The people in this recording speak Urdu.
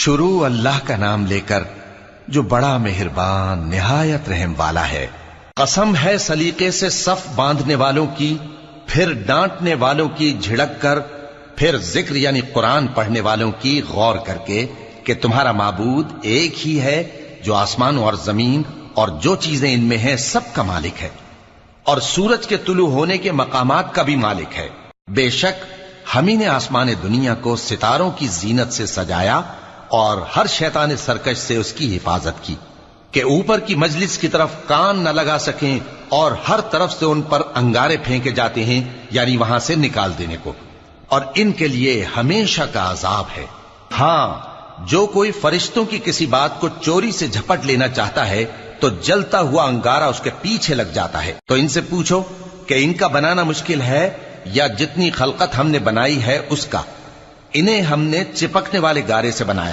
شروع اللہ کا نام لے کر جو بڑا مہربان نہایت رحم والا ہے۔ قسم ہے سلیقے سے صف باندھنے والوں کی، پھر ڈانٹنے والوں کی جھڑک کر، پھر ذکر یعنی قرآن پڑھنے والوں کی غور کر کے کہ تمہارا معبود ایک ہی ہے جو آسمان اور زمین اور جو چیزیں ان میں ہیں سب کا مالک ہے، اور سورج کے طلوع ہونے کے مقامات کا بھی مالک ہے۔ بے شک ہم ہی نے آسمان دنیا کو ستاروں کی زینت سے سجایا اور ہر شیطان سرکش سے اس کی حفاظت کی کہ اوپر کی مجلس کی طرف کان نہ لگا سکیں، اور ہر طرف سے ان پر انگارے پھینکے جاتے ہیں یعنی وہاں سے نکال دینے کو، اور ان کے لیے ہمیشہ کا عذاب ہے۔ ہاں، جو کوئی فرشتوں کی کسی بات کو چوری سے جھپٹ لینا چاہتا ہے تو جلتا ہوا انگارہ اس کے پیچھے لگ جاتا ہے۔ تو ان سے پوچھو کہ ان کا بنانا مشکل ہے یا جتنی خلقت ہم نے بنائی ہے اس کا؟ انہیں ہم نے چپکنے والے گارے سے بنایا ہے۔